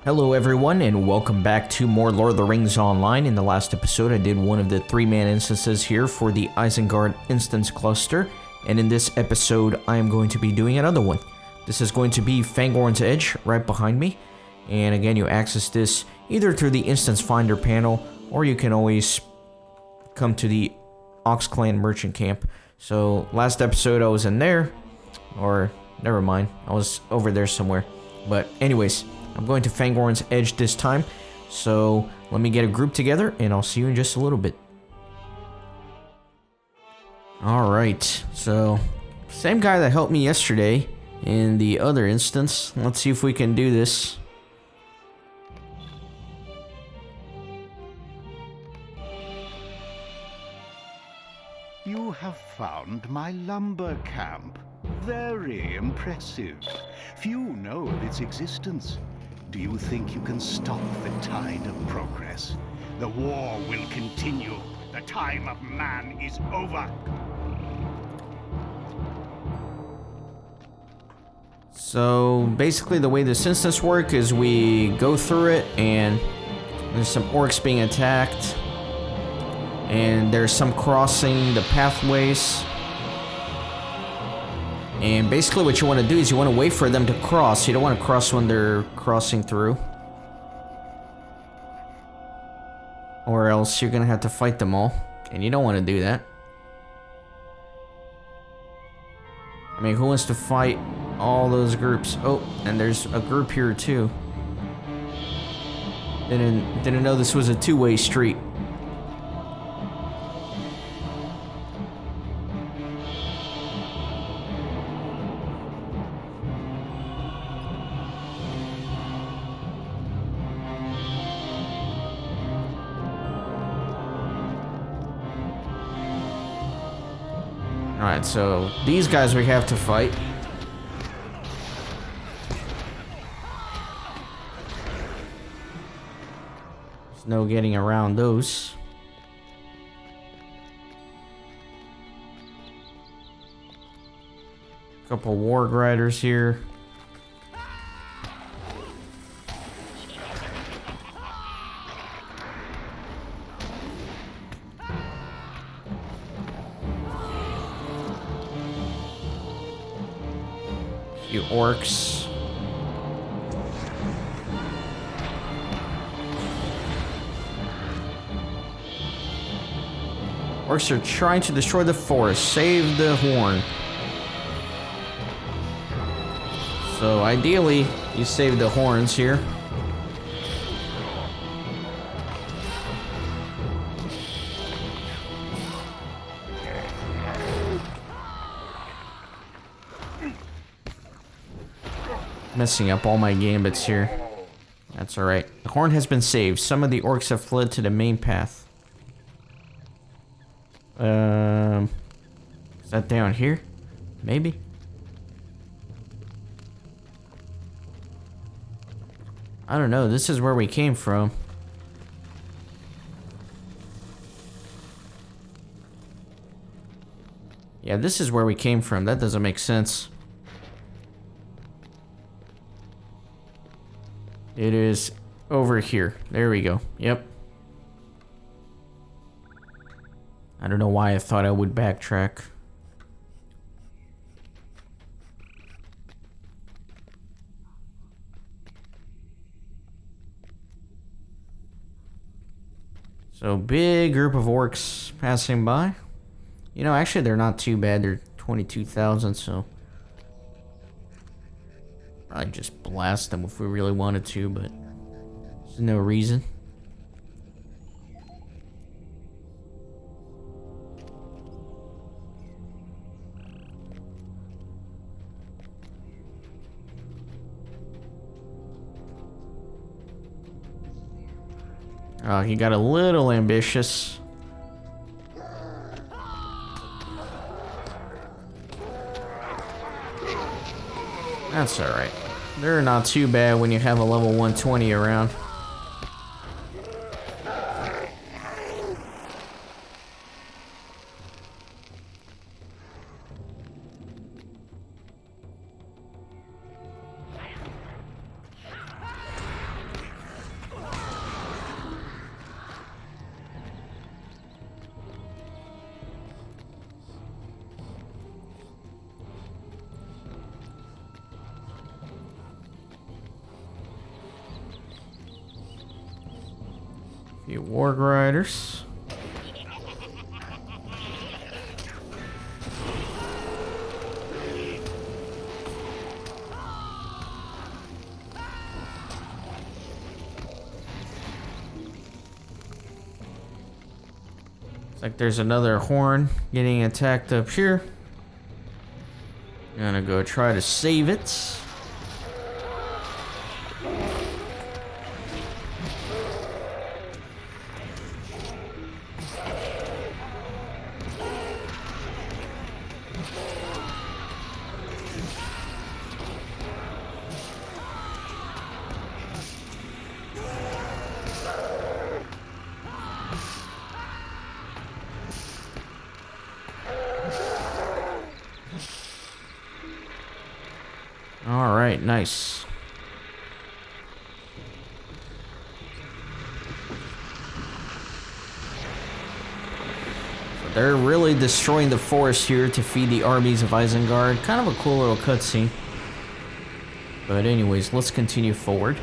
Hello everyone, and welcome back to more Lord of the Rings Online. In the last episode, I did one of the 3-man instances here for the Isengard instance cluster, and in this episode, I am going to be doing another one. This is going to be Fangorn's Edge, right behind me, and again, you access this either through the Instance Finder panel, or you can always come to the Ox Clan Merchant Camp. So, last episode I was in there, or never mind, I was over there somewhere. But anyways, I'm going to Fangorn's Edge this time, so let me get a group together, and I'll see you in just a little bit. Alright, so, same guy that helped me yesterday in the other instance. Let's see if we can do this. You have found my lumber camp. Very impressive. Few know of its existence. Do you think you can stop the tide of progress? The war will continue. The time of man is over. So basically the way this instance works is we go through it and there's some orcs being attacked and there's some crossing the pathways. And basically what you want to do is you want to wait for them to cross. You don't want to cross when they're crossing through. Or else you're going to have to fight them all. And you don't want to do that. I mean, who wants to fight all those groups? Oh, and there's a group here too. Didn't know this was a two-way street. Alright, so these guys we have to fight. There's no getting around those. Couple warg riders here. Few orcs. Orcs are trying to destroy the forest. Save the horn. So ideally, you save the horns here. Messing up all my gambits here. That's alright. The horn has been saved. Some of the orcs have fled to the main path. Is that down here? Maybe? I don't know. This is where we came from. Yeah, this is where we came from. That doesn't make sense. It is over here. There we go. Yep. I don't know why I thought I would backtrack. So, big group of orcs passing by. You know, actually they're not too bad. They're 22,000, so... Probably just blast them if we really wanted to, but there's no reason. Oh, he got a little ambitious. That's alright. They're not too bad when you have a level 120 around. few warg riders. Looks like there's another horn getting attacked up here. Gonna go try to save it. Alright, nice. So they're really destroying the forest here to feed the armies of Isengard. Kind of a cool little cutscene. But anyways, let's continue forward.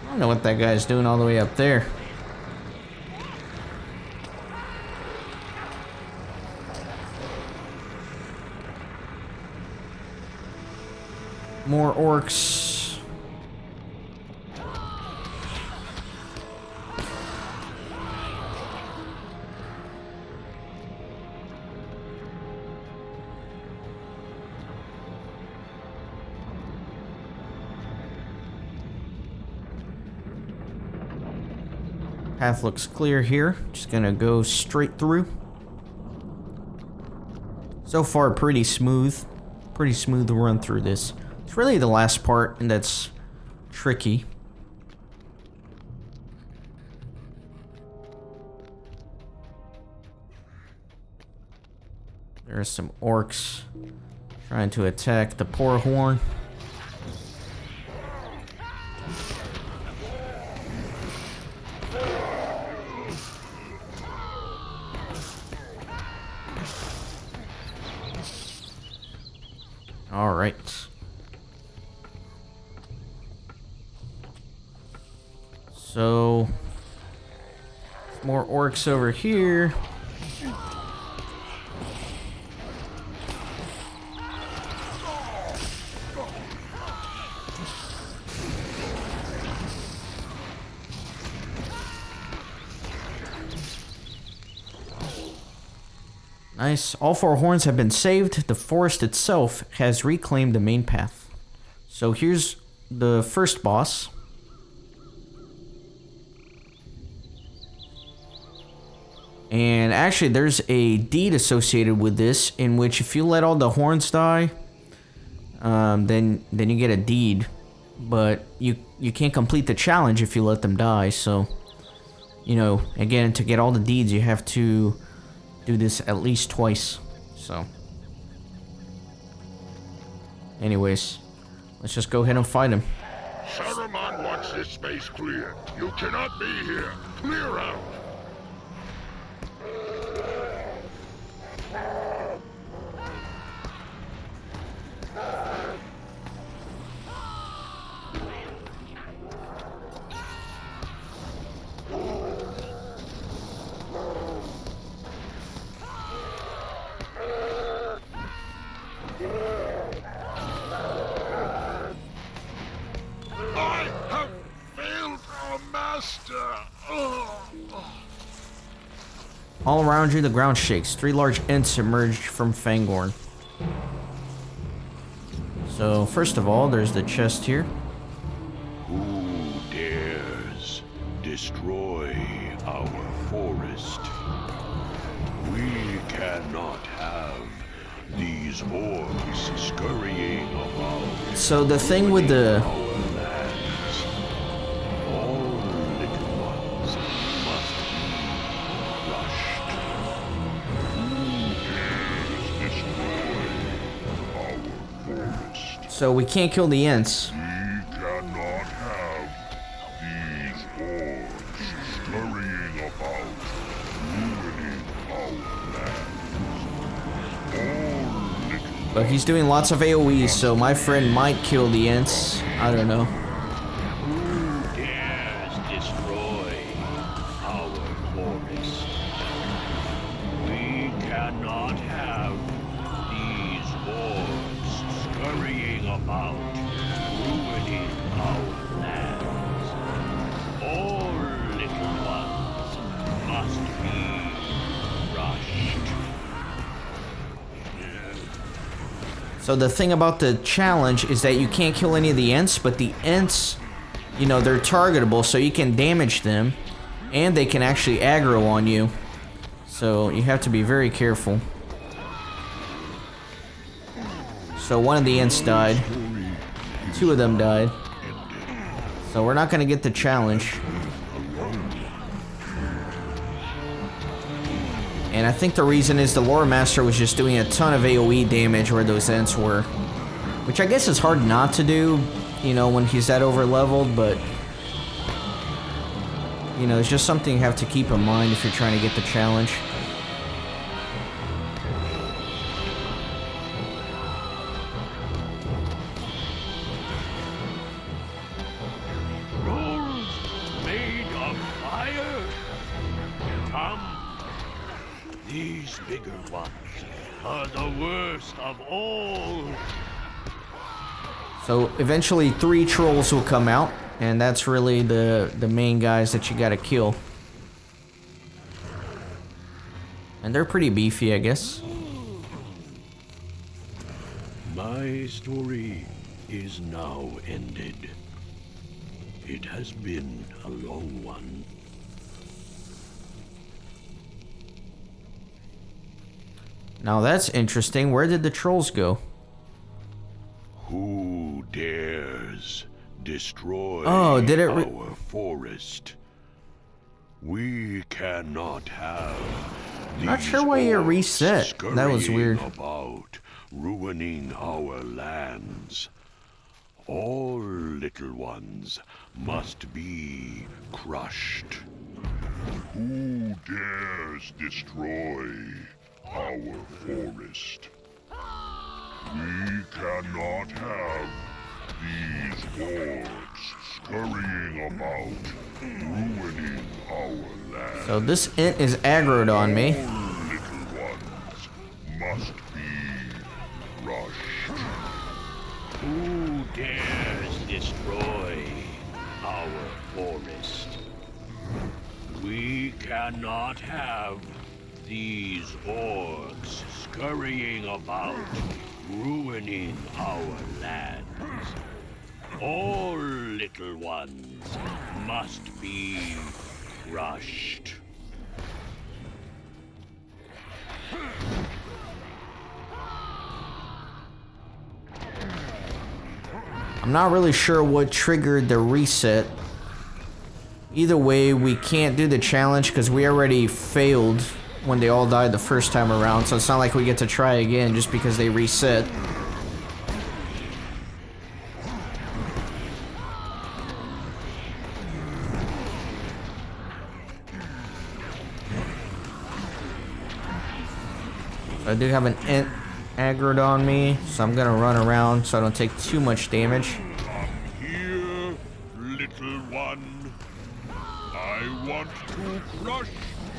I don't know what that guy's doing all the way up there. More orcs. Path looks clear here. Just gonna go straight through. So far, pretty smooth. Pretty smooth run through this. It's really the last part that's tricky. There are some orcs trying to attack the poor horn. All right. So, more orcs over here. Nice. All four horns have been saved. The forest itself has reclaimed the main path. So here's the first boss. And actually there's a deed associated with this in which if you let all the horns die, then you get a deed. But you can't complete the challenge if you let them die. So, you know, again, to get all the deeds you have to do this at least twice. So anyways, let's just go ahead and fight him. Saruman wants this space clear. You cannot be here. Clear out. All around you, the ground shakes. 3 large Ents emerged from Fangorn. So, first of all, there's the chest here. Who dares destroy our forest? We cannot have these orcs scurrying about. So the thing with the So we can't kill the Ents. We cannot have these orcs scurrying about, ruining our lands. All little But he's doing lots of AoEs, so my friend might kill the Ents. I don't know. Who dares destroy our forest? We cannot have these orcs scurrying about, ruining our lands. All little ones must be crushed. So the thing about the challenge is that you can't kill any of the Ents, but the Ents, you know, they're targetable, so you can damage them, and they can actually aggro on you. So you have to be very careful. So one of the Ents died. Two of them died. So we're not going to get the challenge. And I think the reason is the Lore Master was just doing a ton of AoE damage where those Ents were. Which I guess is hard not to do, you know, when he's that over leveled, but... You know, it's just something you have to keep in mind if you're trying to get the challenge. Rolls made of fire? Come. These bigger ones are the worst of all. So eventually 3 trolls will come out, and that's really the main guys that you gotta kill. And they're pretty beefy, I guess. My story is now ended. It has been a long one. Now that's interesting. Where did the trolls go? Who dares destroy did it our forest? We cannot have Not these sure why it orcs reset. That was scurrying weird. about, ruining our lands. All little ones must be crushed. Who dares destroy our forest? We cannot have these orcs scurrying about, ruining our land. So this Ent is aggroed on me. All little ones must be crushed. Who dares destroy our forest? We cannot have these orcs scurrying about, ruining our lands. All little ones must be crushed. I'm not really sure what triggered the reset. Either way, we can't do the challenge because we already failed when they all died the first time around, so it's not like we get to try again just because they reset. I do have an Ent aggroed on me, so I'm gonna run around so I don't take too much damage. Come here, little one. I want to crush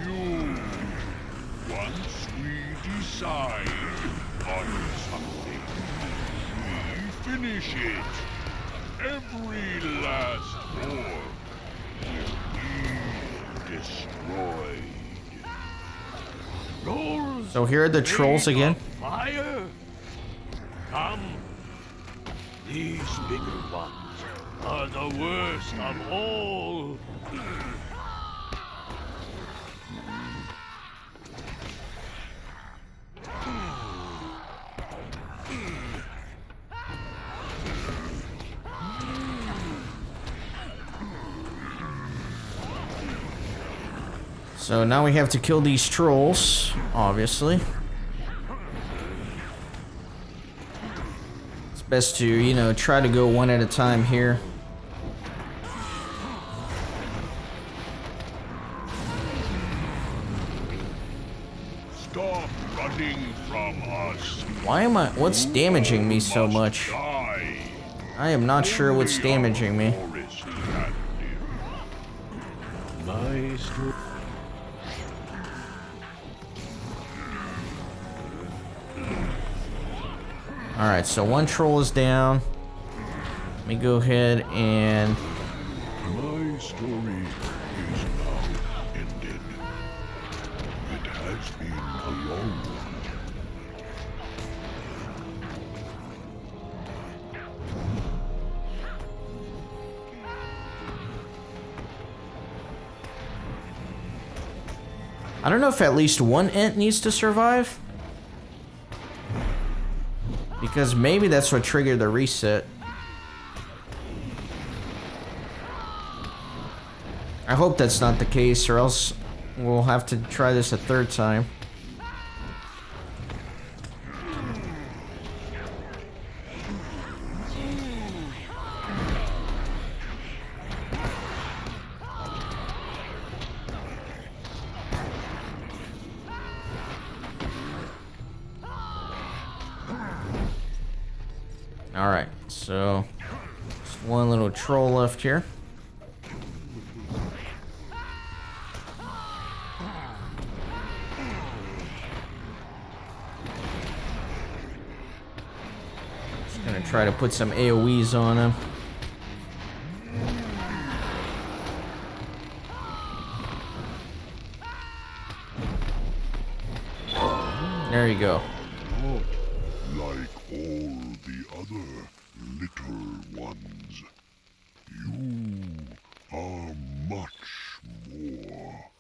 you. Once we decide on something, we finish it. Every last orc will be destroyed. Rolls So here are the trolls made again. of Fire? Come. These bigger ones are the worst of all. So now we have to kill these trolls, obviously. It's best to, you know, try to go one at a time here. Stop running from us. Why am I... What's damaging me so much? Die. I am not sure what's damaging me. Forest can live. My story. Alright, so one troll is down. Let me go ahead and... My story is now ended. It has been a long one. I don't know if at least one ent needs to survive. Because maybe that's what triggered the reset. I hope that's not the case, or else we'll have to try this a third time. Alright, so just one little troll left here. Just gonna try to put some AoEs on him. There you go. Like all the other little ones, you are much more.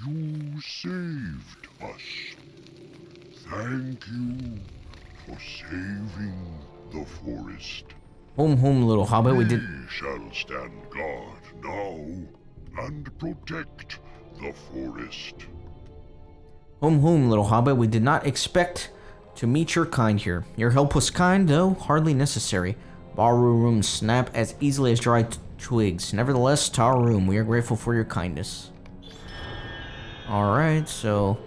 You saved us. Thank you for saving the forest. Little hobbit, we did. We shall stand guard now and protect the forest. Little hobbit, we did not expect to meet your kind here. Your help was kind, though hardly necessary. Ballroom snap as easily as dry twigs. Nevertheless, to our room, we are grateful for your kindness. Alright, so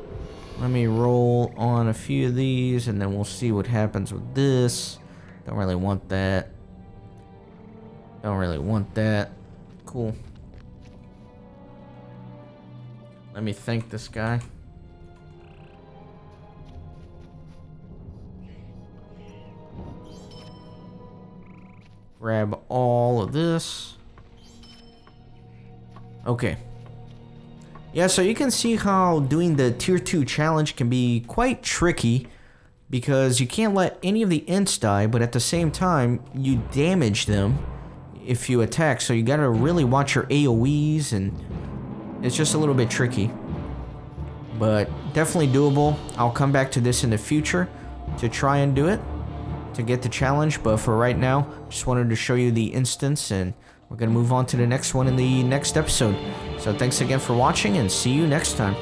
let me roll on a few of these, and then we'll see what happens with this. Don't really want that. Don't really want that. Cool. Let me thank this guy. Grab all of this. Okay. Yeah, so you can see how doing the tier 2 challenge can be quite tricky, because you can't let any of the ents die, but at the same time you damage them if you attack, so you gotta really watch your AoEs, and it's just a little bit tricky, but definitely doable. I'll come back to this in the future to try and do it, to get the challenge, but for right now, just wanted to show you the instance, and we're gonna move on to the next one in the next episode. So thanks again for watching, and see you next time.